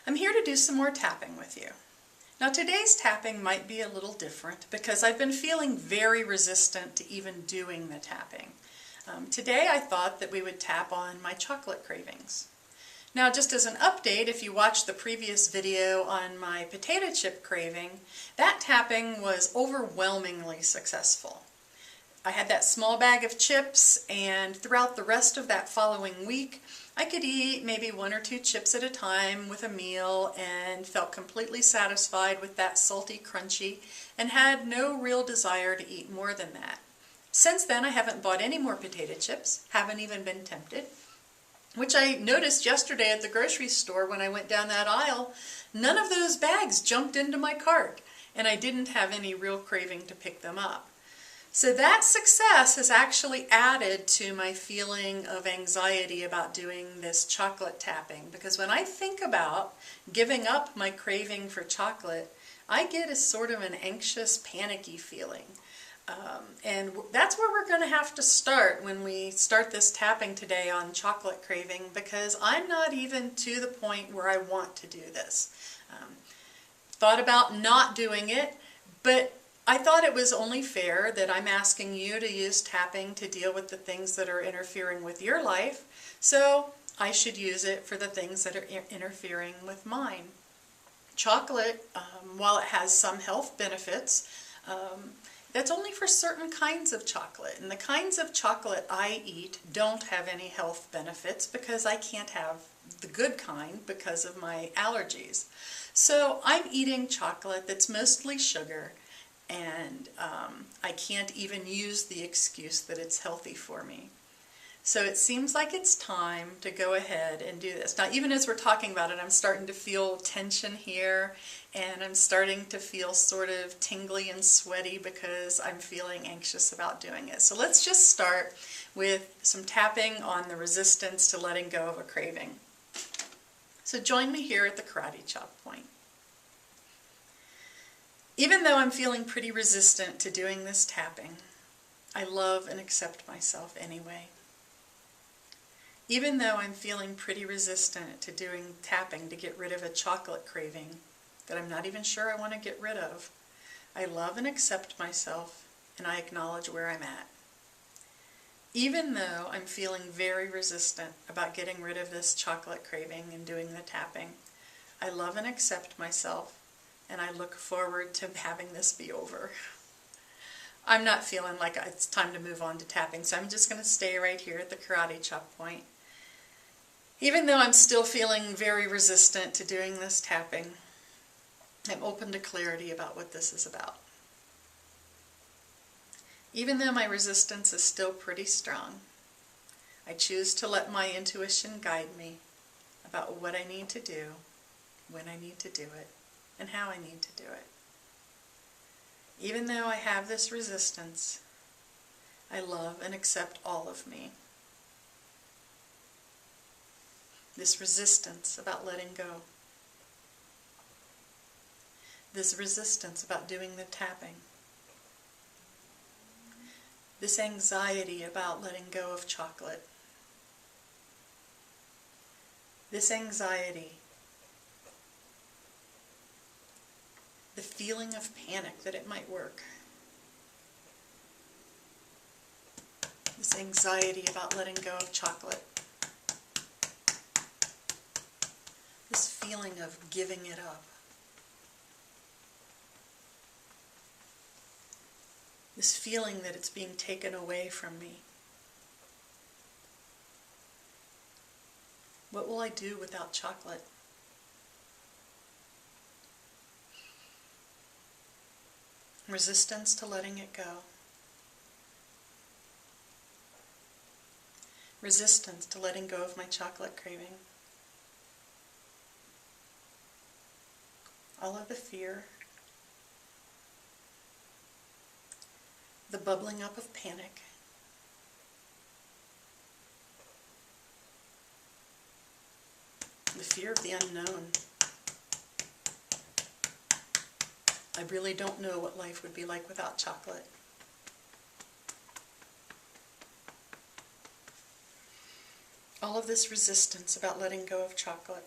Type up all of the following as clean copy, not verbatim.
I'm here to do some more tapping with you. Now today's tapping might be a little different because I've been feeling very resistant to even doing the tapping. Today I thought that we would tap on my chocolate cravings. Now just as an update, if you watched the previous video on my potato chip craving, that tapping was overwhelmingly successful. I had that small bag of chips, and throughout the rest of that following week I could eat maybe 1 or 2 chips at a time with a meal and felt completely satisfied with that salty crunchy and had no real desire to eat more than that. Since then I haven't bought any more potato chips, haven't even been tempted, which I noticed yesterday at the grocery store when I went down that aisle. None of those bags jumped into my cart and I didn't have any real craving to pick them up. So that success has actually added to my feeling of anxiety about doing this chocolate tapping, because when I think about giving up my craving for chocolate, I get a sort of an anxious, panicky feeling. And that's where we're going to have to start when we start this tapping today on chocolate craving, because I'm not even to the point where I want to do this. Thought about not doing it, but I thought it was only fair that I'm asking you to use tapping to deal with the things that are interfering with your life, so I should use it for the things that are interfering with mine. Chocolate, while it has some health benefits, that's only for certain kinds of chocolate, and the kinds of chocolate I eat don't have any health benefits because I can't have the good kind because of my allergies. So I'm eating chocolate that's mostly sugar, and I can't even use the excuse that it's healthy for me. So it seems like it's time to go ahead and do this. Now, even as we're talking about it, I'm starting to feel tension here, and I'm starting to feel sort of tingly and sweaty because I'm feeling anxious about doing it. So let's just start with some tapping on the resistance to letting go of a craving. So join me here at the karate chop point. Even though I'm feeling pretty resistant to doing this tapping, I love and accept myself anyway. Even though I'm feeling pretty resistant to doing tapping to get rid of a chocolate craving that I'm not even sure I want to get rid of, I love and accept myself, and I acknowledge where I'm at. Even though I'm feeling very resistant about getting rid of this chocolate craving and doing the tapping, I love and accept myself, and I look forward to having this be over. I'm not feeling like it's time to move on to tapping, so I'm just going to stay right here at the karate chop point. Even though I'm still feeling very resistant to doing this tapping, I'm open to clarity about what this is about. Even though my resistance is still pretty strong, I choose to let my intuition guide me about what I need to do, when I need to do it, and how I need to do it. Even though I have this resistance, I love and accept all of me. This resistance about letting go. This resistance about doing the tapping. This anxiety about letting go of chocolate. This anxiety, the feeling of panic that it might work. This anxiety about letting go of chocolate. This feeling of giving it up. This feeling that it's being taken away from me. What will I do without chocolate? Resistance to letting it go. Resistance to letting go of my chocolate craving. All of the fear. The bubbling up of panic. The fear of the unknown. I really don't know what life would be like without chocolate. All of this resistance about letting go of chocolate.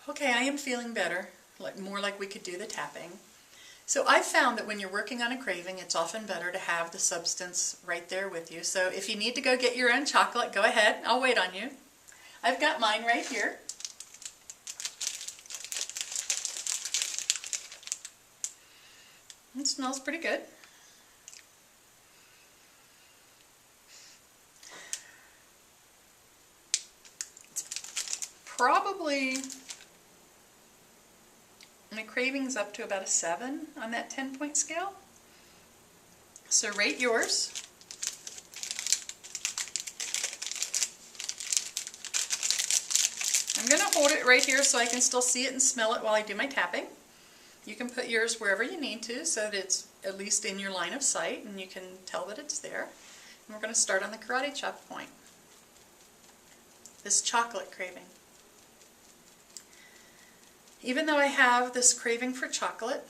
Okay, I am feeling better, more like we could do the tapping. So I've found that when you're working on a craving, it's often better to have the substance right there with you. So if you need to go get your own chocolate, go ahead. I'll wait on you. I've got mine right here. It smells pretty good. It's probably, my craving's up to about a 7 on that 10-point scale. So rate yours. I'm going to hold it right here so I can still see it and smell it while I do my tapping. You can put yours wherever you need to so that it's at least in your line of sight and you can tell that it's there. And we're going to start on the karate chop point. This chocolate craving. Even though I have this craving for chocolate,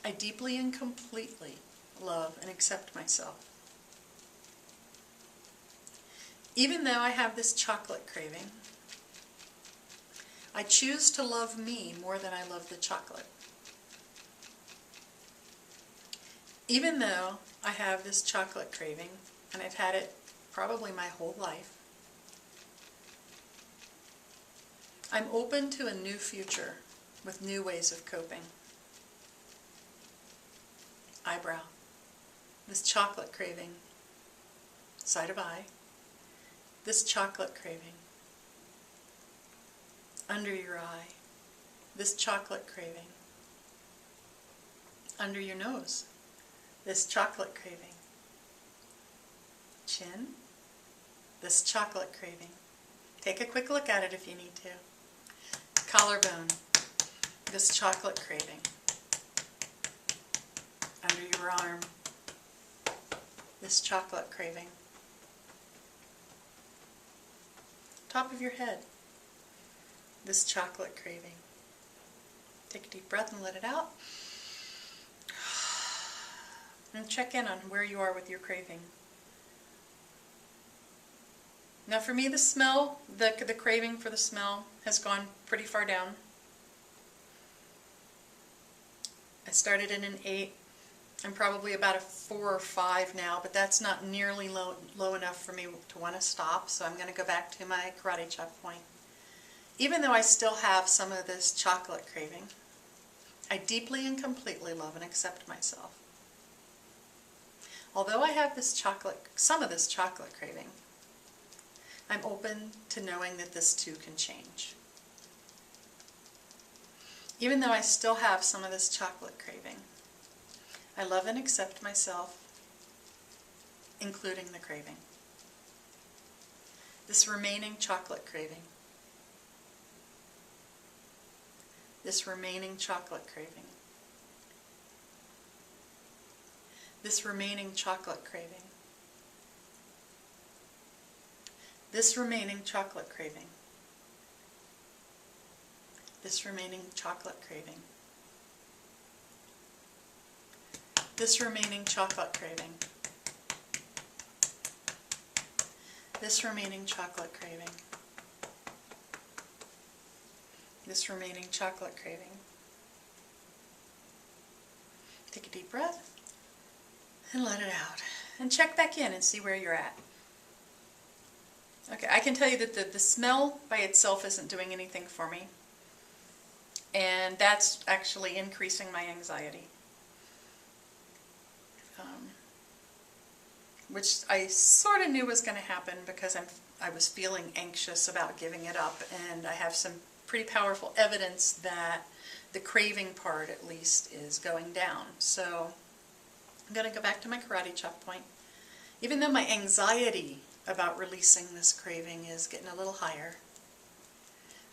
I deeply and completely love and accept myself. Even though I have this chocolate craving, I choose to love me more than I love the chocolate. Even though I have this chocolate craving, and I've had it probably my whole life, I'm open to a new future with new ways of coping. Eyebrow. This chocolate craving. Side of eye. This chocolate craving. Under your eye. This chocolate craving. Under your nose. This chocolate craving. Chin. This chocolate craving. Take a quick look at it if you need to. Collarbone. This chocolate craving. Under your arm. This chocolate craving. Top of your head. This chocolate craving. Take a deep breath and let it out. And check in on where you are with your craving. Now for me, the smell, the craving for the smell has gone pretty far down. I started in an 8. I'm probably about a 4 or 5 now, but that's not nearly low enough for me to want to stop, so I'm going to go back to my karate chop point. Even though I still have some of this chocolate craving, I deeply and completely love and accept myself. Although I have this some of this chocolate craving, I'm open to knowing that this too can change. Even though I still have some of this chocolate craving, I love and accept myself, including the craving. This remaining chocolate craving. This remaining chocolate craving. This remaining chocolate craving. This remaining chocolate craving. This remaining chocolate craving. This remaining chocolate craving. This remaining chocolate craving. This remaining chocolate craving. Take a deep breath and let it out. And check back in and see where you're at. Okay, I can tell you that the smell by itself isn't doing anything for me. And that's actually increasing my anxiety. Which I sort of knew was going to happen because I was feeling anxious about giving it up, and I have some pretty powerful evidence that the craving part at least is going down. So I'm going to go back to my karate chop point. Even though my anxiety about releasing this craving is getting a little higher,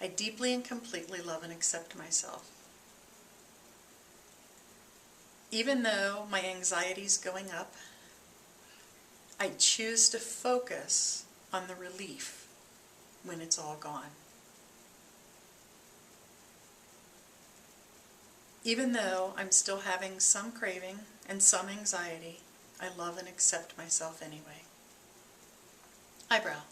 I deeply and completely love and accept myself. Even though my anxiety is going up, I choose to focus on the relief when it's all gone. Even though I'm still having some craving and some anxiety, I love and accept myself anyway. Eyebrow.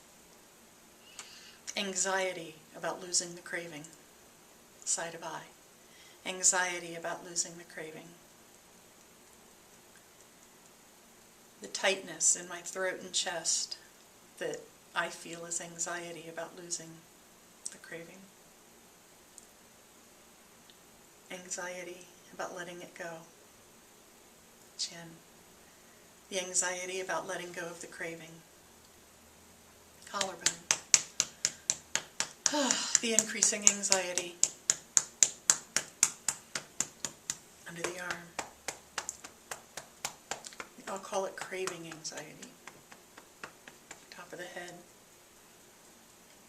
Anxiety about losing the craving, side of eye. Anxiety about losing the craving. The tightness in my throat and chest that I feel is anxiety about losing the craving. Anxiety about letting it go. Chin. The anxiety about letting go of the craving. Collarbone. The increasing anxiety under the arm. I'll call it craving anxiety. Top of the head.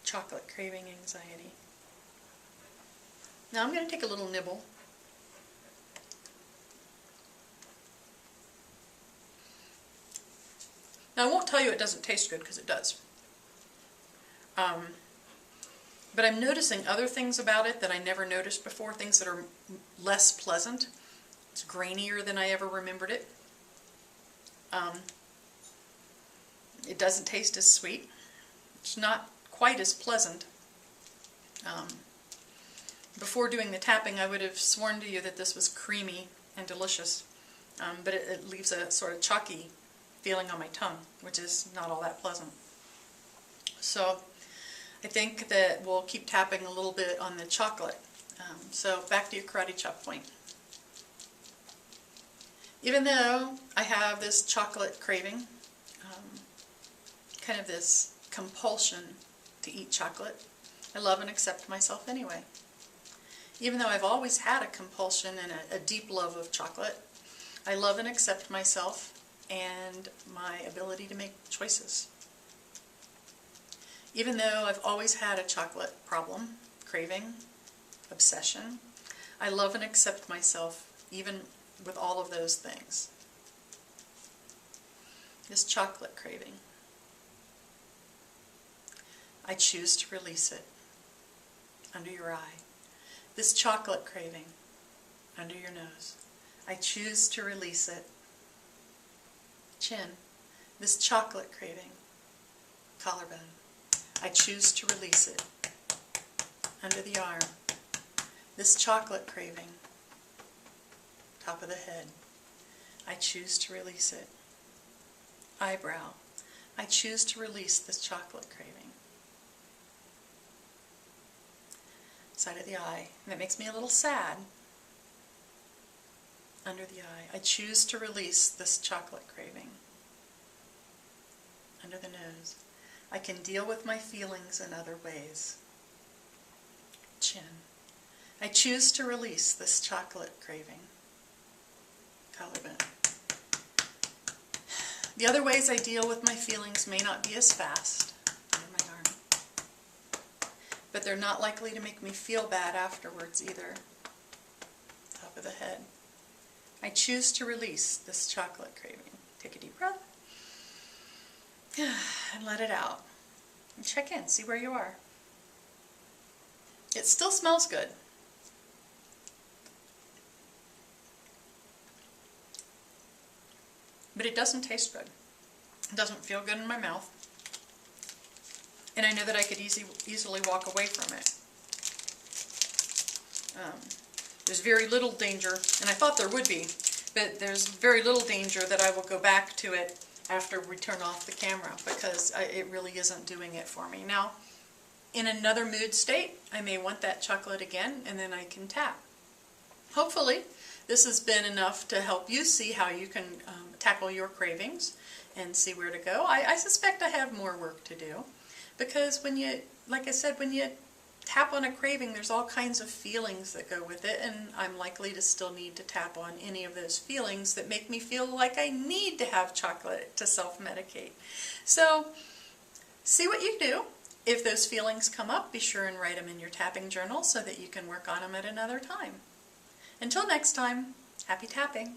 Chocolate craving anxiety. Now I'm going to take a little nibble. Now I won't tell you it doesn't taste good, because it does. But I'm noticing other things about it that I never noticed before, things that are less pleasant. It's grainier than I ever remembered it. It doesn't taste as sweet. It's not quite as pleasant. Before doing the tapping, I would have sworn to you that this was creamy and delicious, but it leaves a sort of chalky feeling on my tongue, which is not all that pleasant. So I think that we'll keep tapping a little bit on the chocolate. So back to your karate chop point. Even though I have this chocolate craving, kind of this compulsion to eat chocolate, I love and accept myself anyway. Even though I've always had a compulsion and a deep love of chocolate, I love and accept myself and my ability to make choices. Even though I've always had a chocolate problem, craving, obsession, I love and accept myself even with all of those things. This chocolate craving, I choose to release it under your eye. This chocolate craving under your nose, I choose to release it. Chin, this chocolate craving, collarbone, I choose to release it. Under the arm, this chocolate craving, top of the head, I choose to release it. Eyebrow, I choose to release this chocolate craving. Side of the eye, and it makes me a little sad. Under the eye, I choose to release this chocolate craving. Under the nose, I can deal with my feelings in other ways. Chin, I choose to release this chocolate craving. Collarbone. The other ways I deal with my feelings may not be as fast. Under my arm. But they're not likely to make me feel bad afterwards either. Top of the head. I choose to release this chocolate craving. Take a deep breath. And let it out. And check in, see where you are. It still smells good. But it doesn't taste good. It doesn't feel good in my mouth. And I know that I could easily walk away from it. There's very little danger, and I thought there would be, but there's very little danger that I will go back to it after we turn off the camera, because it really isn't doing it for me. Now, in another mood state, I may want that chocolate again, and then I can tap. Hopefully, this has been enough to help you see how you can tackle your cravings and see where to go. I suspect I have more work to do, because when you, like I said, when you tap on a craving, there's all kinds of feelings that go with it, and I'm likely to still need to tap on any of those feelings that make me feel like I need to have chocolate to self-medicate. So, see what you do. If those feelings come up, be sure and write them in your tapping journal so that you can work on them at another time. Until next time, happy tapping!